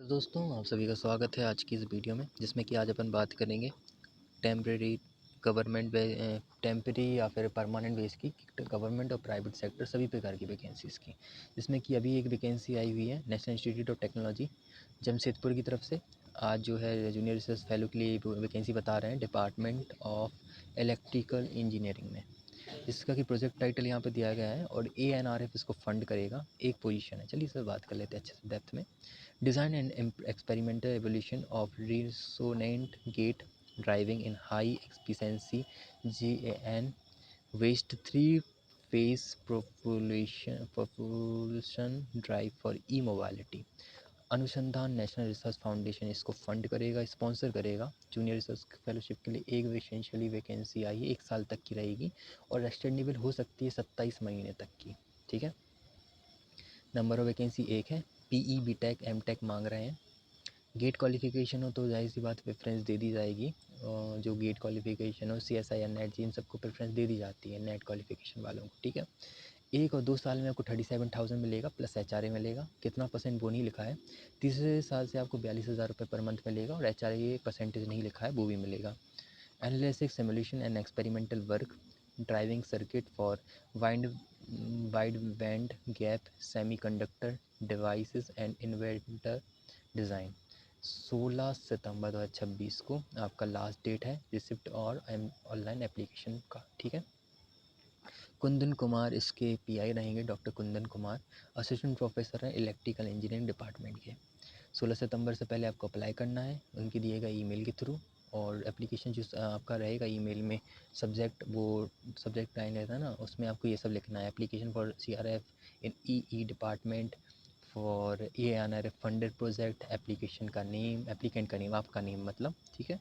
तो दोस्तों आप सभी का स्वागत है आज की इस वीडियो में, जिसमें कि आज अपन बात करेंगे टेम्परेरी टेम्परेरी या फिर परमानेंट बेस की गवर्नमेंट और प्राइवेट सेक्टर सभी प्रकार की वैकेंसीज़ की। जिसमें कि अभी एक वैकेंसी आई हुई है national institute of technology Jamshedpur की तरफ से। आज जो है जूनियर रिसर्च फेलो के लिए वैकेंसी बता रहे हैं डिपार्टमेंट ऑफ इलेक्ट्रिकल इंजीनियरिंग में, जिसका कि प्रोजेक्ट टाइटल यहाँ पे दिया गया है और ANRF इसको फंड करेगा। एक पोजीशन है, चलिए इस पर बात कर लेते हैं अच्छे से डेप्थ में। Design and experimental evolution of resonant gate driving in high efficiency GAN waste three-phase propulsion drive for e-mobility। अनुसंधान नेशनल रिसर्च फाउंडेशन इसको फंड करेगा, स्पॉन्सर करेगा। जूनियर रिसर्च फेलोशिप के लिए एक एसेंशियली वैकेंसी आई है, 1 साल तक की रहेगी और एक्सटेंडेबल हो सकती है 27 महीने तक की। ठीक है, नंबर ऑफ वैकेंसी 1 है। PE BTech MTech मांग रहे हैं। गेट क्वालिफिकेशन हो तो जाहिर सी बात प्रेफरेंस दे दी जाएगी। जो गेट क्वालिफिकेशन हो CSIR नेट जी इन सबको प्रेफरेंस दे दी जाती है, नेट क्वालिफिकेशन वालों को। ठीक है, 1 और 2 साल में आपको 37,000 मिलेगा प्लस HRA मिलेगा। कितना परसेंट वो नहीं लिखा है। तीसरे साल से आपको 42,000 रुपये पर मंथ मिलेगा और HRA परसेंटेज नहीं लिखा है, वो भी मिलेगा। Analysis simulation and experimental work driving circuit for wide wide band gap semiconductor devices and inverter design. 16 सितंबर 2026 को आपका लास्ट डेट है रिसिप्ट और ऑनलाइन एप्लीकेशन का। ठीक है, कुंदन कुमार इसके PI रहेंगे, doctor Kundan Kumar assistant professor हैं इलेक्ट्रिकल इंजीनियरिंग डिपार्टमेंट के। 16 सितंबर से पहले आपको अप्लाई करना है उनके दिए गए ईमेल के थ्रू। और एप्लीकेशन जो आपका रहेगा ईमेल में सब्जेक्ट लाइन रहता है ना, उसमें आपको ये सब लिखना है। Application for CRF in EE department for ANRF funded project. Application का नेम, एप्लीकेंट का नेम, आपका नेम मतलब। ठीक है,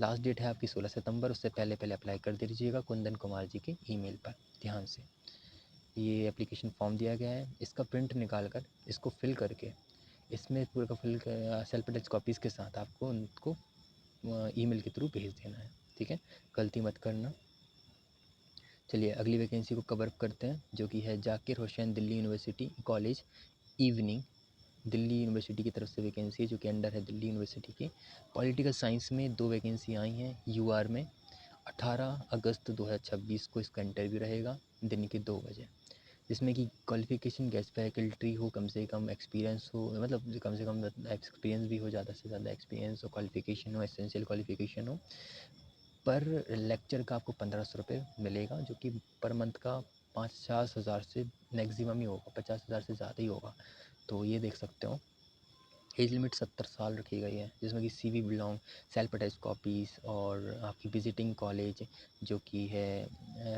लास्ट डेट है आपकी 16 सितंबर, उससे पहले पहले अप्लाई कर दीजिएगा कुंदन कुमार जी के ईमेल पर ध्यान से। ये एप्लीकेशन फॉर्म दिया गया है, इसका प्रिंट निकाल कर इसको फिल करके इसमें पूरा का फिल सेल्फ अटैच कॉपीज़ के साथ आपको उनको ईमेल के थ्रू भेज देना है। ठीक है, गलती मत करना। चलिए अगली वैकेंसी को कवर अप करते हैं, जो कि है Zakir Hussain Delhi university college evening. Delhi university की तरफ से वैकेंसी है, जो कि अंडर है दिल्ली यूनिवर्सिटी के। पॉलिटिकल साइंस में 2 वैकेंसी आई हैं UR में। 18 अगस्त 2026 को इसका इंटरव्यू रहेगा दिन के 2 बजे, जिसमें कि क्वालिफ़िकेशन गेस्ट फैकल्टी हो, कम से कम एक्सपीरियंस हो, मतलब कम से कम एक्सपीरियंस भी हो, ज़्यादा से ज़्यादा एक्सपीरियंस हो, क्वालिफ़िकेशन हो, एसेंशियल क्वालिफ़िकेशन हो। पर लेक्चर का आपको 1500 रुपये मिलेगा, जो कि पर मंथ का 50,000 से मैक्सिमम ही होगा, 50,000 से ज़्यादा ही होगा। तो ये देख सकते हो। एज लिमिट 70 साल रखी गई है, जिसमें कि CV belong, self attach copies और आपकी विजिटिंग कॉलेज जो कि है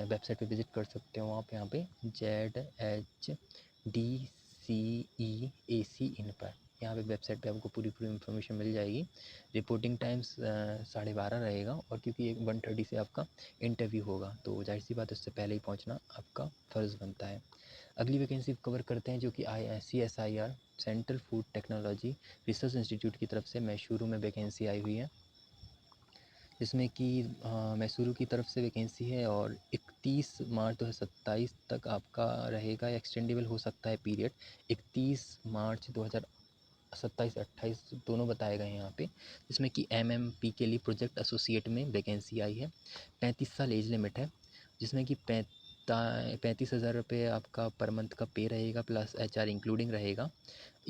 वेबसाइट पे विज़िट कर सकते हो आप यहाँ पे ZHDCEAC इन पर। यहाँ पे वेबसाइट पे आपको पूरी इन्फॉर्मेशन मिल जाएगी। रिपोर्टिंग टाइम्स 12:30 रहेगा, और क्योंकि 1:30 से आपका इंटरव्यू होगा तो जाहिर सी बात उससे पहले ही पहुँचना आपका फ़र्ज़ बनता है। अगली वैकेंसी कवर करते हैं, जो कि CSIR central food technology research institute की तरफ से मैसूरू में वैकेंसी आई हुई है, जिसमें कि मैसूरू की तरफ से वैकेंसी है और 31 मार्च 2027 तक आपका रहेगा, एक्सटेंडेबल हो सकता है पीरियड। 31 मार्च 2027-28 दोनों बताए गए हैं यहाँ पे, जिसमें कि MMP के लिए प्रोजेक्ट एसोसिएट में वैकेंसी आई है। 35 साल एज लिमिट है, जिसमें कि 35,000 रुपये आपका पर मंथ का पे रहेगा, प्लस HR इंक्लूडिंग रहेगा।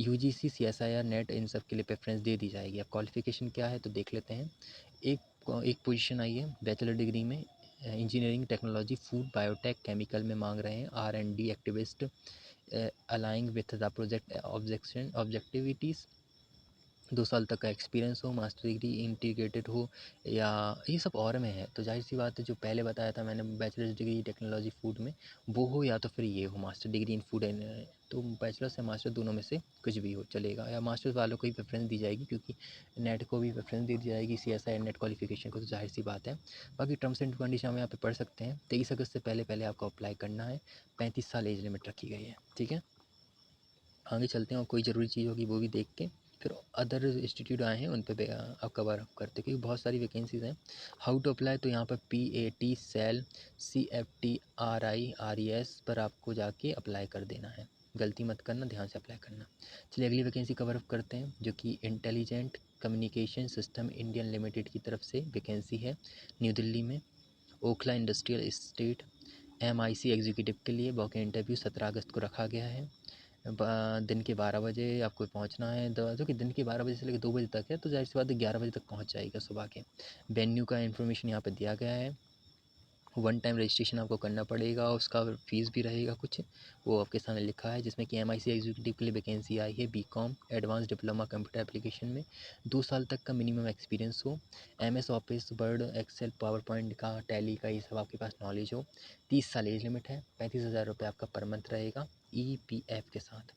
UGC CSIR नेट इन सब के लिए प्रेफरेंस दे दी जाएगी। अब क्वालिफ़िकेशन क्या है तो देख लेते हैं। एक पोजीशन आई है बैचलर डिग्री में engineering technology food biotech chemical में मांग रहे हैं R&D activist aligning with the project objectivities. 2 साल तक का एक्सपीरियंस हो, मास्टर डिग्री इंटीग्रेटेड हो, या ये सब और में है। तो जाहिर सी बात है जो पहले बताया था मैंने बैचलर्स डिग्री टेक्नोलॉजी फूड में, वो हो, या तो फिर ये हो master degree in food and, तो बैचलर्स या मास्टर दोनों में से कुछ भी हो चलेगा, या मास्टर्स वालों को ही प्रेफरेंस दी जाएगी, क्योंकि नेट को भी प्रेफरेंस दे दी जाएगी, CSIR नेट क्वालिफिकेशन को, तो जाहिर सी बात है। बाकी टर्म्स एंड कंडीशन में यहाँ पे पढ़ सकते हैं। 23 अगस्त से पहले पहले आपको अप्लाई करना है। 35 साल एज लिमिट रखी गई है। ठीक है, आगे चलते हैं और कोई ज़रूरी चीज़ होगी वो भी देख के फिर अदर इंस्टीट्यूट आए हैं उन पे आप कवर अप करते हैं, क्योंकि बहुत सारी वैकेंसीज़ हैं। हाउ टू अप्लाई, तो यहाँ पर PAT cell CFT RI RES पर आपको जाके अप्लाई कर देना है। गलती मत करना, ध्यान से अप्लाई करना। चलिए अगली वैकेंसी कवर अप करते हैं, जो कि intelligent communication system Indian limited की तरफ से वैकेंसी है न्यू दिल्ली में, Okhla industrial estate. MIC executive के लिए वॉक इन इंटरव्यू 17 अगस्त को रखा गया है। दिन के 12 बजे आपको पहुंचना है। जो कि दिन के 12 बजे से लेकर 2 बजे तक है, तो ज़ाहिर सी बात है 11 बजे तक पहुंच जाएगा सुबह के। वेन्यू का इन्फॉर्मेशन यहाँ पर दिया गया है। वन टाइम रजिस्ट्रेशन आपको करना पड़ेगा, उसका फ़ीस भी रहेगा कुछ, वो आपके सामने लिखा है। जिसमें कि MIC एग्जीक्यूटिव के लिए वैकेंसी आई है BCom advance diploma computer application में, 2 साल तक का मिनिमम एक्सपीरियंस हो, MS office word excel power point का टैली का ये सब आपके पास नॉलेज हो, 30 साल एज लिमिट है, 35,000 रुपये आपका पर मंथ रहेगा EPF के साथ।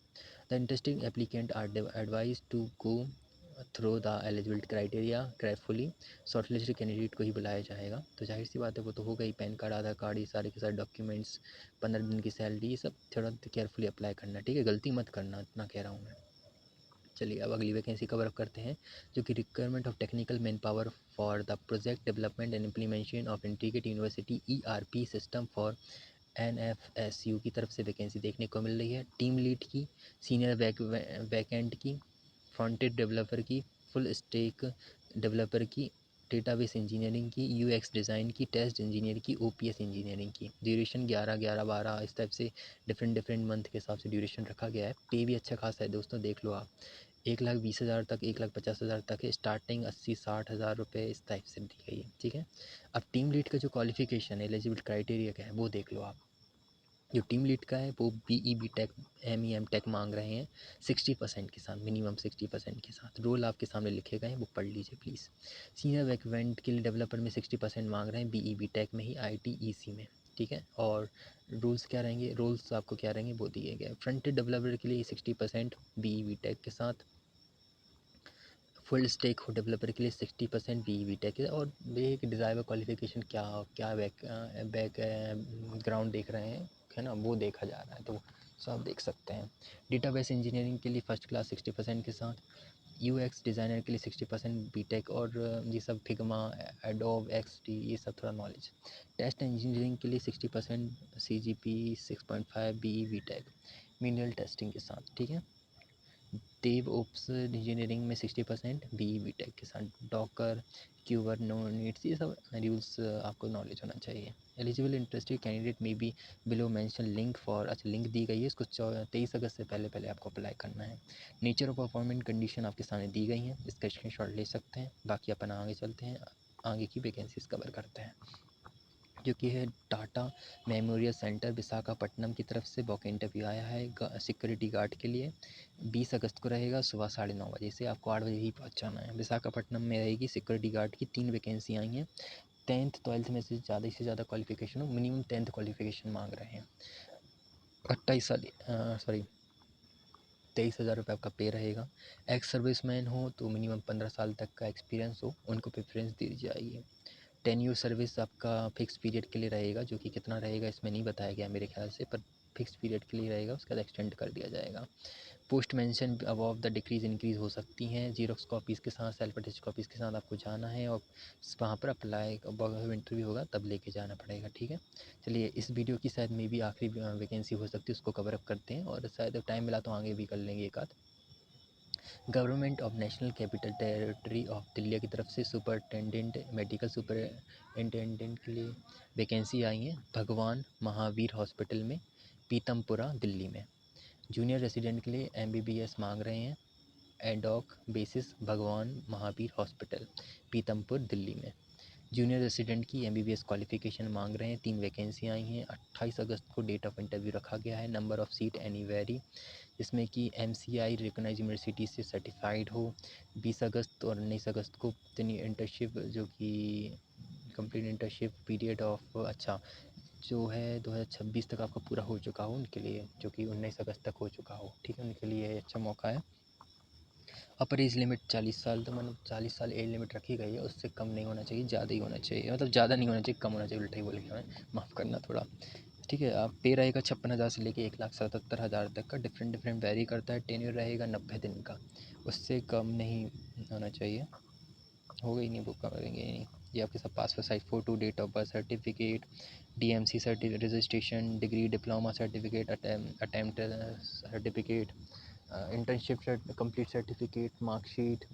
The interesting applicant are advise to go through the eligibility criteria carefully, shortlisted candidate को ही बुलाया जाएगा। तो जाहिर सी बात है वो तो होगा ही, पैन कार्ड आधार कार्ड ये सारे के सारे डॉक्यूमेंट्स, 15 दिन की सैलरी, ये सब थोड़ा केयरफुली अप्लाई करना, ठीक है, गलती मत करना, इतना कह रहा हूँ मैं। चलिए अब अगली वैकेंसी कवर अप करते हैं, जो कि requirement of technical man power for the project development and implementation of integrated university ERP system for NFSU की तरफ से वैकेंसी देखने को मिल रही है। टीम लीड की, सीनियर बैकएंड की, फ्रंट एंड डेवलपर की, फुल स्टैक डेवलपर की, डेटाबेस इंजीनियरिंग की, UX डिज़ाइन की, टेस्ट इंजीनियर की, OPS इंजीनियरिंग की। ड्यूरेशन 11, 11, 12 इस टाइप से डिफरेंट मंथ के हिसाब से ड्यूरेशन रखा गया है। पे भी अच्छा खासा है दोस्तों, देख लो आप, 1,20,000 तक, 1,50,000 तक है स्टार्टिंग, 80-60 हज़ार रुपये इस टाइप से दी गई है, ठीक है। अब टीम लीड का जो क्वालिफिकेशन है, एलिजिबिलिटी क्राइटेरिया क्या है वो देख लो आप। जो टीम लीड का है वो BE BTech MEM टेक मांग रहे हैं 60% के साथ, मिनिमम 60% के साथ। रोल आपके सामने लिखे गए हैं, वो पढ़ लीजिए प्लीज़। सीनियर बैकएंड के लिए डेवलपर में 60% मांग रहे हैं BE BTech में ही, ITEC में, ठीक है। और रूल्स क्या रहेंगे, रोल्स आपको क्या रहेंगे वो दिए गए। फ्रंट एंड डेवलपर के लिए 60% BE BTech के साथ, फुल स्टेक हो डेवलपर के लिए 60% BE BTech है। और एक डिज़ायरेबल क्वालिफिकेशन क्या क्या बैकग्राउंड देख रहे हैं, है ना, वो देखा जा रहा है, तो सब देख सकते हैं। डेटाबेस इंजीनियरिंग के लिए फर्स्ट क्लास 60% के साथ, UX डिज़ाइनर के लिए 60% BTech और ये सब फिग्मा एडोब XD ये सब थोड़ा नॉलेज। टेस्ट इंजीनियरिंग के लिए 60% CGP 6.5 BE BTech minimal testing के साथ, ठीक है। देव ओप्स इंजीनियरिंग में 60% BE BTech के साथ, डॉकर क्यूबर नो नीड्स ये सब रूल्स आपको नॉलेज होना चाहिए। एलिजिबल इंटरेस्टेड कैंडिडेट में be below mention link for, अच्छा लिंक दी गई है, इसको 23 अगस्त से पहले आपको अप्लाई करना है। नेचर ऑफ परफॉर्मेंस कंडीशन आपके सामने दी गई हैं, इसका स्क्रीनशॉट ले सकते हैं। बाकी अपन आगे चलते हैं, आगे की वैकेंसीज कवर करते हैं, जो कि है टाटा मेमोरियल सेंटर विशाखापट्टनम की तरफ से वॉक इंटरव्यू आया है सिक्योरिटी गार्ड के लिए। 20 अगस्त को रहेगा सुबह 9:30 बजे से, आपको 8 बजे ही पहुंच जाना है। विशाखापट्टनम में रहेगी सिक्योरिटी गार्ड की 3 वैकेंसी आई हैं। 10th 12th में से ज़्यादा क्वालिफिकेशन हो, मिनिमम 10th क्वालिफिकेशन मांग रहे हैं। 23,000 रुपये आपका पे रहेगा। एक्स सर्विसमैन हो तो मिनिमम 15 साल तक का एक्सपीरियंस हो, उनको प्रेफरेंस दी जाएगी। टेन्योर सर्विस आपका फिक्स पीरियड के लिए रहेगा, जो कि कितना रहेगा इसमें नहीं बताया गया मेरे ख्याल से, पर फिक्स पीरियड के लिए रहेगा, उसका एक्सटेंड कर दिया जाएगा। Post mention above the decrease increase हो सकती हैं। जीरोक्स कॉपीज़ के साथ, सेल्फ अटेस्ट कॉपीज़ के साथ आपको जाना है और वहाँ पर अप्लाई इंटरव्यू होगा तब लेके जाना पड़ेगा, ठीक है। चलिए इस वीडियो की शायद मे भी आखिरी वैकेंसी हो सकती है, उसको कवर अप करते हैं, और शायद टाइम मिला तो आगे भी कर लेंगे एक आध। Government of national capital territory of Delhi की तरफ से सुपरिटेंडेंट मेडिकल सुपरिटेंडेंट के लिए वैकेंसी आई है भगवान महावीर हॉस्पिटल में, पीतमपुरा दिल्ली में। जूनियर रेसिडेंट के लिए MBBS मांग रहे हैं एडॉक बेसिस, भगवान महावीर हॉस्पिटल पीतमपुर दिल्ली में। जूनियर रेसिडेंट की MBBS क्वालिफिकेशन मांग रहे हैं। 3 वैकेंसी आई हैं। 28 अगस्त को डेट ऑफ इंटरव्यू रखा गया है। Number of seat any very, जिसमें कि MCI रिकॉग्नाइज्ड यूनिवर्सिटी से सर्टिफाइड हो। 20 अगस्त और 19 अगस्त को अपनी इंटर्नशिप, जो कि कंप्लीट इंटर्नशिप पीरियड ऑफ, अच्छा जो है 2026 तक आपका पूरा हो चुका हो उनके लिए, जो कि 19 अगस्त तक हो चुका हो, ठीक है, उनके लिए अच्छा मौका है। अपर एज लिमिट 40 साल, तो मतलब 40 साल एज लिमिट रखी गई है, उससे कम नहीं होना चाहिए, ज़्यादा ही होना चाहिए, मतलब ज़्यादा नहीं होना चाहिए, कम होना चाहिए, उल्टा ही बोल गया मैं, माफ़ करना थोड़ा, ठीक है। आप पे रहेगा 56,000 से लेके 1,77,000 तक का, डिफरेंट वेरी करता है। टेन्योर रहेगा 90 दिन का, उससे कम नहीं होना चाहिए, हो गई नहीं, वो करेंगे नहीं। ये आपके सब passport size photo, date of birth certificate, DMC registration, degree diploma certificate, attempt certificate, internship complete certificate, marksheet,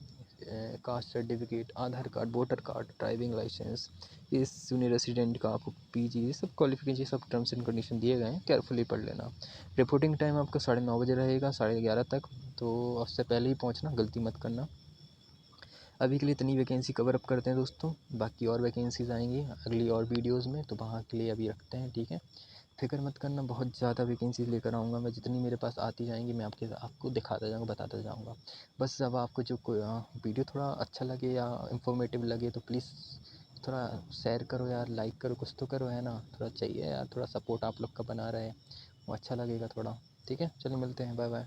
caste certificate, Aadhaar card, voter card, driving licence, इस जूनियर रेसिडेंट का आपको पीजी, ये सब क्वालिफिकेशन, सब टर्म्स एंड कंडीशन दिए गए हैं, carefully पढ़ लेना। रिपोर्टिंग टाइम आपका 9:30 बजे रहेगा, 11:30 तक, तो उससे पहले ही पहुंचना, गलती मत करना। अभी के लिए इतनी वैकेंसी कवर अप करते हैं दोस्तों, बाकी और वैकेंसीज़ आएंगी अगली और वीडियोज़ में, तो वहाँ के लिए अभी रखते हैं, ठीक है। फिक्र मत करना, बहुत ज़्यादा वैकेंसीज लेकर आऊँगा मैं, जितनी मेरे पास आती जाएंगी मैं आपको दिखाता जाऊँगा, बताता जाऊँगा। बस अब आपको जो कोई वीडियो थोड़ा अच्छा लगे या इन्फॉर्मेटिव लगे तो प्लीज़ थोड़ा शेयर करो यार, लाइक करो, कुछ तो करो, है ना। थोड़ा चाहिए यार, थोड़ा सपोर्ट आप लोग का बना रहे, वो अच्छा लगेगा थोड़ा, ठीक है। चलिए मिलते हैं, बाय बाय।